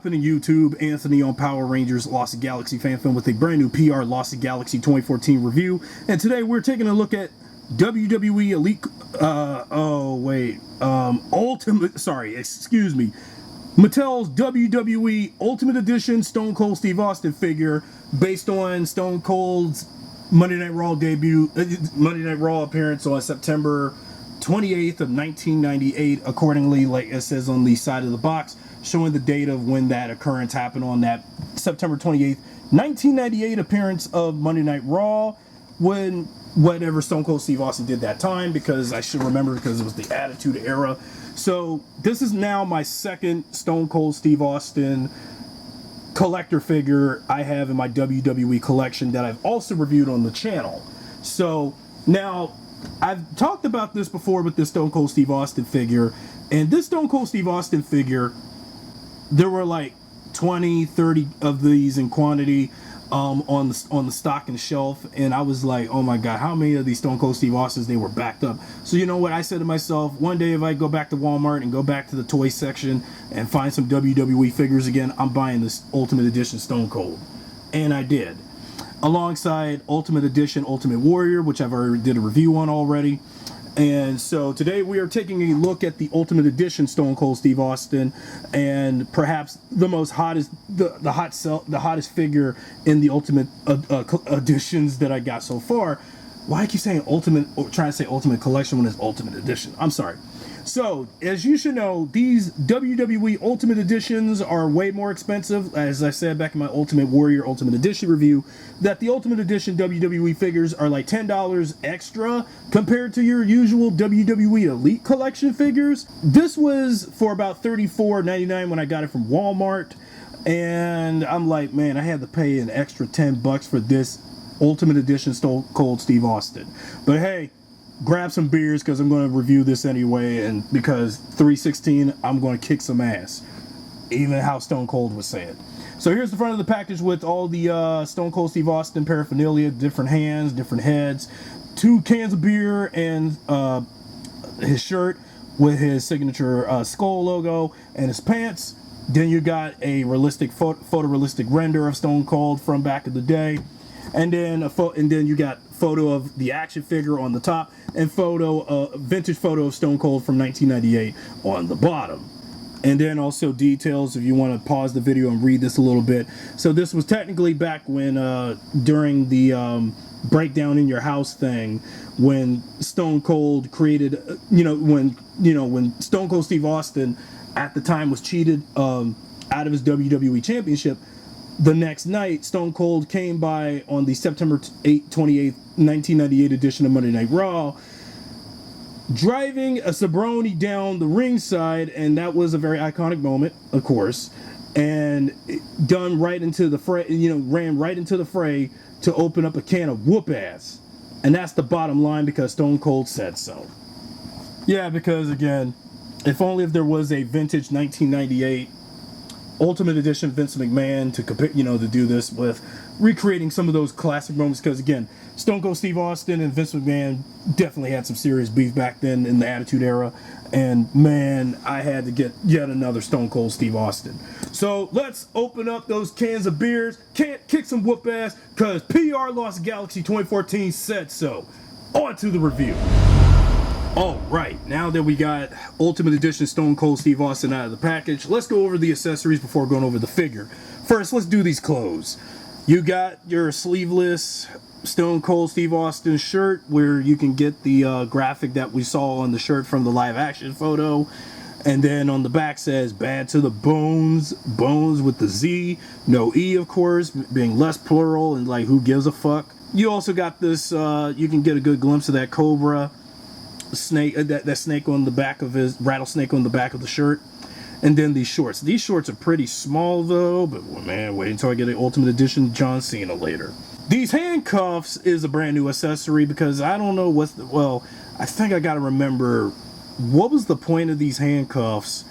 happening, YouTube? Anthony on Power Rangers Lost Galaxy fan film with a brand new PRLostGalaxy2014 review. And today we're taking a look at WWE Elite, Mattel's WWE Ultimate Edition Stone Cold Steve Austin figure based on Stone Cold's Monday Night Raw appearance on September 28th of 1998, accordingly, like it says on the side of the box, showing the date of when that occurrence happened on that September 28th, 1998 appearance of Monday Night Raw, when whatever Stone Cold Steve Austin did that time, because I should remember because it was the Attitude Era. So this is now my second Stone Cold Steve Austin collector figure I have in my WWE collection that I've also reviewed on the channel. So now I've talked about this before with this Stone Cold Steve Austin figure, and this Stone Cold Steve Austin figure, there were like 20, 30 of these in quantity on the stocking shelf, and I was like, oh my god, how many of these Stone Cold Steve Austins, they were backed up. So you know what, I said to myself, one day if I go back to Walmart and go back to the toy section and find some WWE figures again, I'm buying this Ultimate Edition Stone Cold. And I did, alongside Ultimate Edition Ultimate Warrior, which I've already did a review on already. And so today we are taking a look at the Ultimate Edition Stone Cold Steve Austin, and perhaps the hottest figure in the Ultimate editions that I got so far. Why I keep saying Ultimate, or trying to say Ultimate Collection when it's Ultimate Edition? I'm sorry. So, as you should know, these WWE Ultimate Editions are way more expensive. As I said back in my Ultimate Warrior Ultimate Edition review, that the Ultimate Edition WWE figures are like $10 extra compared to your usual WWE Elite Collection figures. This was for about $34.99 when I got it from Walmart, and I'm like, man, I had to pay an extra $10 for this Ultimate Edition Stone Cold Steve Austin. But hey, grab some beers because I'm going to review this anyway, and because 316, I'm going to kick some ass, even how Stone Cold was saying. So here's the front of the package with all the Stone Cold Steve Austin paraphernalia, different hands, different heads, 2 cans of beer, and his shirt with his signature skull logo, and his pants. Then you got a realistic photorealistic render of Stone Cold from back in the day. And then you got photo of the action figure on the top, and vintage photo of Stone Cold from 1998 on the bottom. And then also details if you want to pause the video and read this a little bit. So this was technically back when during the breakdown in your house thing, when Stone Cold created, when Stone Cold Steve Austin at the time was cheated out of his WWE championship. The next night, Stone Cold came by on the September 28th, 1998 edition of Monday Night Raw, driving a Sabroni down the ringside, and that was a very iconic moment, of course, and done right into the fray, ran right into the fray to open up a can of whoop ass. And that's the bottom line, because Stone Cold said so. Yeah, because again, if there was a vintage 1998 Ultimate Edition Vince McMahon to compare, to do this with, recreating some of those classic moments, because again, Stone Cold Steve Austin and Vince McMahon definitely had some serious beef back then in the Attitude Era, and man, I had to get yet another Stone Cold Steve Austin. So let's open up those cans of beers, kick some whoop ass, because PRLostGalaxy2014 said so. On to the review. Alright, now that we got Ultimate Edition Stone Cold Steve Austin out of the package, let's go over the accessories before going over the figure. First, let's do these clothes. You got your sleeveless Stone Cold Steve Austin shirt, where you can get the graphic that we saw on the shirt from the live action photo. And then on the back says, bad to the bones, bones with the Z, no E of course, being less plural and like who gives a fuck. You also got this, you can get a good glimpse of that Cobra snake, that snake on the back of his rattlesnake on the back of the shirt. And then these shorts are pretty small though, but man, wait until I get an Ultimate Edition John Cena later. These handcuffs is a brand new accessory, because I don't know I think I gotta remember, what was the point of these handcuffs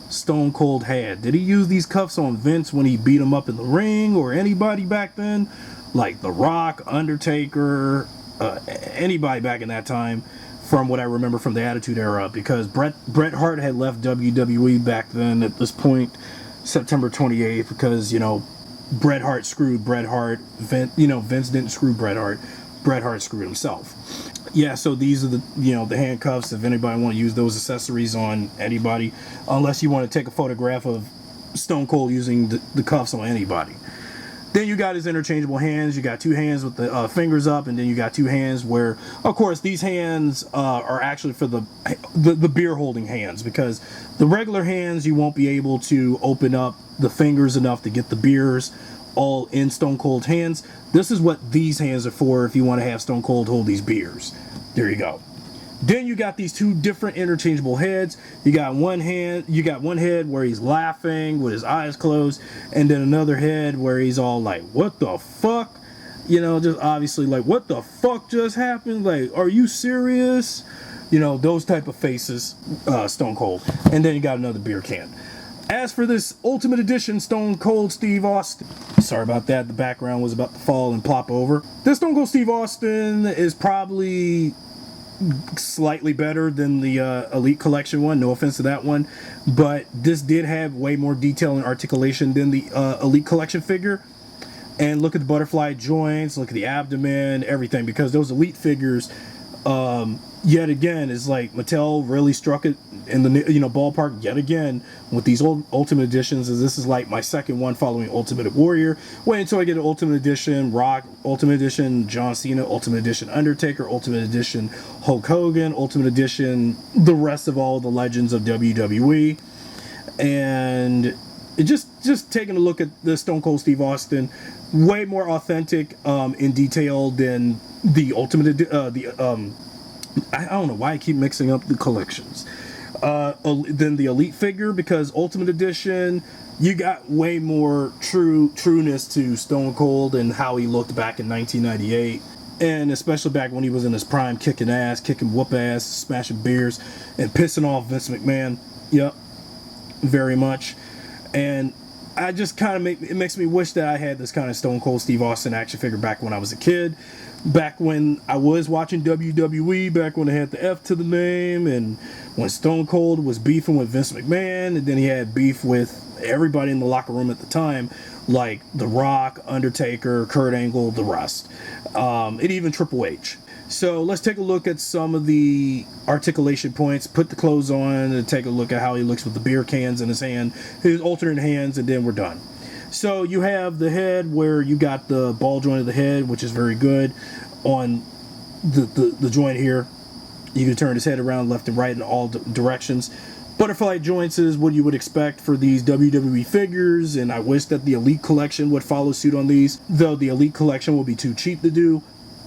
Stone Cold had? Did he use these cuffs on Vince when he beat him up in the ring, or anybody back then, like The Rock, Undertaker, anybody back in that time? From what I remember from the Attitude Era, because Bret Hart had left WWE back then at this point. September 28th because, you know, Bret Hart screwed Bret Hart. Vince didn't screw Bret Hart. Bret Hart screwed himself. Yeah, so these are the, you know, the handcuffs. If anybody want to use those accessories on anybody, unless you want to take a photograph of Stone Cold using the cuffs on anybody. Then you got his interchangeable hands. You got two hands with the fingers up, and then you got two hands where, of course, these hands are actually for the beer holding hands, because the regular hands you won't be able to open up the fingers enough to get the beers all in Stone Cold's hands. This is what these hands are for if you want to have Stone Cold hold these beers. There you go. Then you got these two different interchangeable heads. You got one head where he's laughing with his eyes closed, and then another head where he's all like, what the fuck? You know, just obviously like, what the fuck just happened? Like, are you serious? You know, those type of faces, Stone Cold. And then you got another beer can. As for this Ultimate Edition Stone Cold Steve Austin, sorry about that, the background was about to fall and plop over. This Stone Cold Steve Austin is probably slightly better than the Elite Collection one, no offense to that one, but this did have way more detail and articulation than the Elite Collection figure. And look at the butterfly joints, look at the abdomen, everything, because those Elite figures, yet again, is like Mattel really struck it in the ballpark yet again with these old Ultimate Editions. As this is like my second one following Ultimate Warrior. Wait until I get an Ultimate Edition Rock, Ultimate Edition John Cena, Ultimate Edition Undertaker, Ultimate Edition Hulk Hogan, Ultimate Edition the rest of all the legends of WWE. And it just taking a look at the Stone Cold Steve Austin, way more authentic in detail than the Ultimate I don't know why I keep mixing up the collections. Than the Elite figure, because Ultimate Edition, you got way more trueness to Stone Cold and how he looked back in 1998, and especially back when he was in his prime, kicking ass, kicking whoop ass, smashing beers, and pissing off Vince McMahon. Yep, very much. And I just kind of it makes me wish that I had this kind of Stone Cold Steve Austin action figure back when I was a kid. Back when I was watching WWE, back when it had the F to the name, and when Stone Cold was beefing with Vince McMahon, and then he had beef with everybody in the locker room at the time, like The Rock, Undertaker, Kurt Angle, the rest, and even Triple H. So let's take a look at some of the articulation points, put the clothes on, and take a look at how he looks with the beer cans in his hand, his alternate hands, and then we're done. So you have the head where you got the ball joint of the head, which is very good. On the joint here, you can turn his head around left and right in all directions. Butterfly joints is what you would expect for these WWE figures, and I wish that the Elite Collection would follow suit on these, though the Elite Collection will be too cheap to do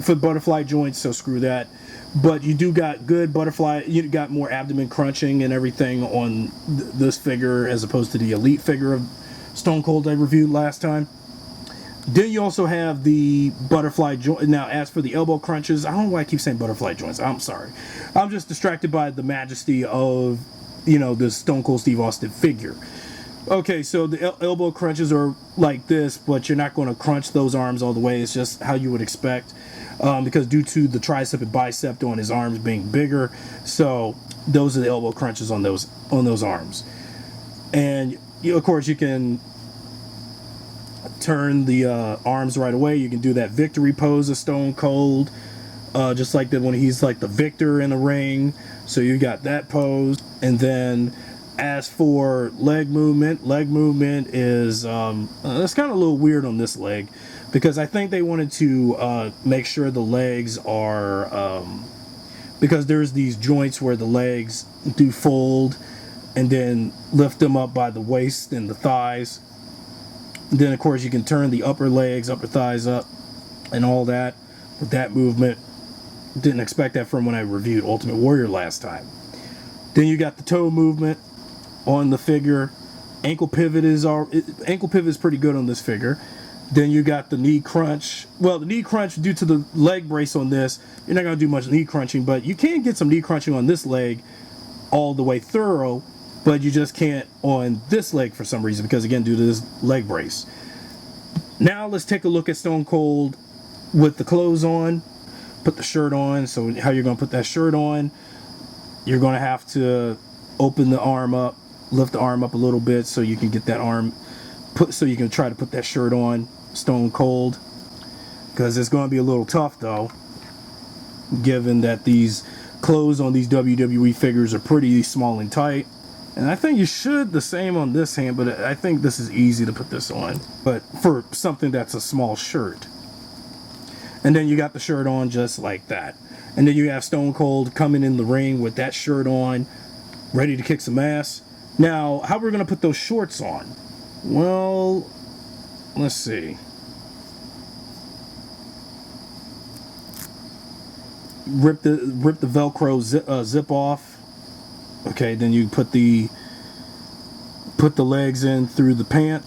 for butterfly joints, so screw that. But you do got good butterfly, you got more abdomen crunching and everything on this figure as opposed to the Elite figure of Stone Cold I reviewed last time. Then you also have the butterfly joint. Now, as for the elbow crunches, I don't know why I keep saying butterfly joints. I'm sorry. I'm just distracted by the majesty of, the Stone Cold Steve Austin figure. Okay, so the elbow crunches are like this, but you're not going to crunch those arms all the way. It's just how you would expect, because due to the tricep and bicep on his arms being bigger, so those are the elbow crunches on those arms. And of course, you can turn the arms right away. You can do that victory pose of Stone Cold, just like that when he's like the victor in the ring. So you got that pose. And then as for leg movement is it's kind of a little weird on this leg, because I think they wanted to make sure the legs are because there's these joints where the legs do fold and then lift them up by the waist and the thighs. Then, of course, you can turn the upper legs, upper thighs up, and all that with that movement. Didn't expect that from when I reviewed Ultimate Warrior last time. Then you got the toe movement on the figure. Ankle pivot is pretty good on this figure. Then you got the knee crunch. Well, the knee crunch, due to the leg brace on this, you're not going to do much knee crunching, but you can get some knee crunching on this leg all the way thorough. But you just can't on this leg for some reason, because again, due to this leg brace. Now let's take a look at Stone Cold with the clothes on. Put the shirt on. So how you're going to put that shirt on, you're going to have to open the arm up lift the arm up a little bit so you can get that arm so you can try to put that shirt on stone cold, because it's going to be a little tough though, given that these clothes on these WWE figures are pretty small and tight. And I think you should the same on this hand, but I think this is easy to put this on, but for something that's a small shirt. And then you got the shirt on just like that, and then you have Stone Cold coming in the ring with that shirt on, ready to kick some ass. Now, how we're gonna put those shorts on? Well, let's see. Rip the Velcro zip off. Okay, then you put the legs in through the pant.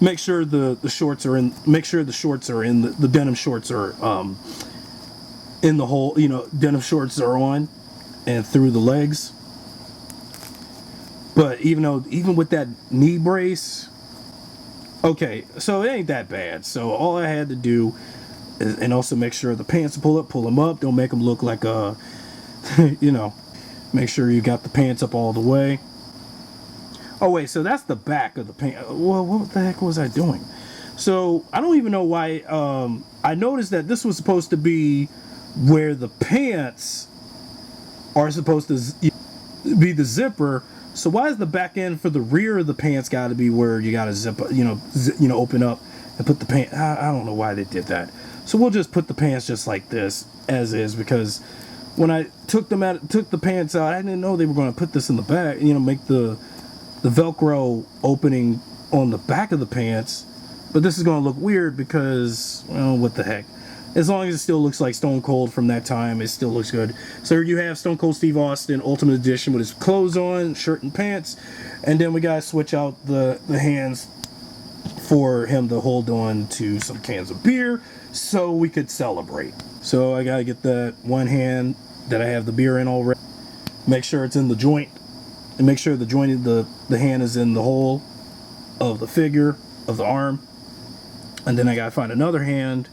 Make sure the shorts are in. Make sure the shorts are in. The denim shorts are in the hole. You know, denim shorts are on and through the legs. But even with that knee brace, okay, so it ain't that bad. So all I had to do is, and also make sure the pants pull them up. Don't make them look like a, you know. Make sure you got the pants up all the way. Oh wait, so that's the back of the pants. Well, what the heck was I doing? So I don't even know why. I noticed that this was supposed to be where the pants are supposed to be the zipper. So why is the back end for the rear of the pants got to be where you got to zip, open up and put the pants? I don't know why they did that. So we'll just put the pants just like this as is, because when I took the pants out, I didn't know they were going to put this in the back, make the Velcro opening on the back of the pants. But this is going to look weird because, well, what the heck. As long as it still looks like Stone Cold from that time, it still looks good. So here you have Stone Cold Steve Austin Ultimate Edition with his clothes on, shirt and pants. And then we got to switch out the hands for him to hold on to some cans of beer so we could celebrate. So I got to get that one hand that I have the beer in already. Make sure it's in the joint. And make sure the joint of the hand is in the hole of the figure, of the arm. And then I got to find another hand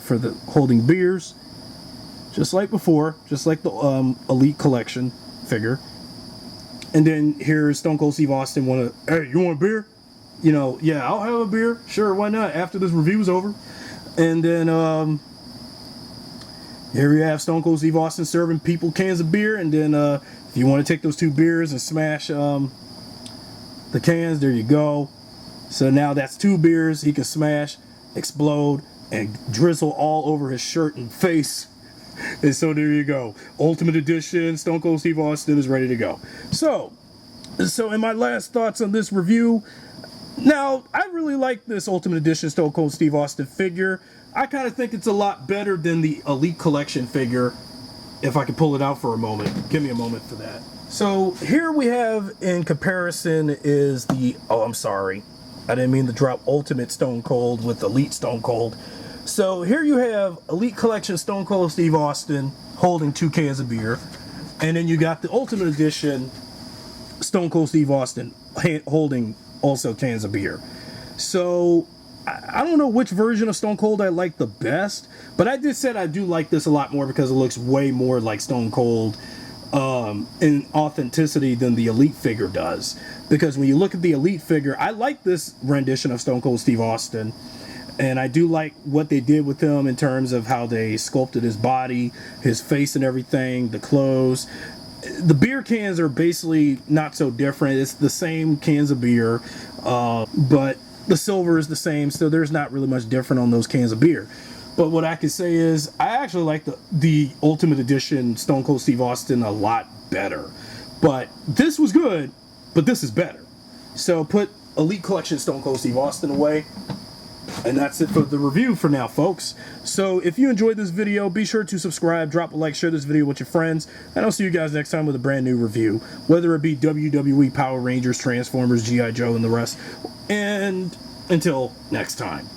for the holding beers, just like before, just like the Elite Collection figure. And then here's Stone Cold Steve Austin hey, you want a beer? Yeah, I'll have a beer. Sure, why not? After this review's over. And then here we have Stone Cold Steve Austin serving people cans of beer. And then if you want to take those two beers and smash the cans, there you go. So now that's two beers he can smash, explode, and drizzle all over his shirt and face. And so there you go. Ultimate Edition Stone Cold Steve Austin is ready to go. So in my last thoughts on this review, now I really like this Ultimate Edition Stone Cold Steve Austin figure. I kind of think it's a lot better than the Elite Collection figure. If I can pull it out for a moment. Give me a moment for that. So here we have, in comparison, is the, oh, I'm sorry, I didn't mean to drop Ultimate Stone Cold with Elite Stone Cold. So here you have Elite Collection Stone Cold Steve Austin holding two cans of beer. And then you got the Ultimate Edition Stone Cold Steve Austin holding also cans of beer. So I don't know which version of Stone Cold I like the best, but I just said I do like this a lot more because it looks way more like Stone Cold in authenticity than the Elite figure does. Because when you look at the Elite figure, I like this rendition of Stone Cold Steve Austin, and I do like what they did with him in terms of how they sculpted his body, his face and everything, the clothes. The beer cans are basically not so different. It's the same cans of beer, but the silver is the same, so there's not really much different on those cans of beer. But what I can say is I actually like the Ultimate Edition Stone Cold Steve Austin a lot better. But this was good, but this is better. So put Elite Collection Stone Cold Steve Austin away. And that's it for the review for now, folks. So if you enjoyed this video, be sure to subscribe, drop a like, share this video with your friends, and I'll see you guys next time with a brand new review. Whether it be WWE, Power Rangers, Transformers, G.I. Joe, and the rest. And until next time.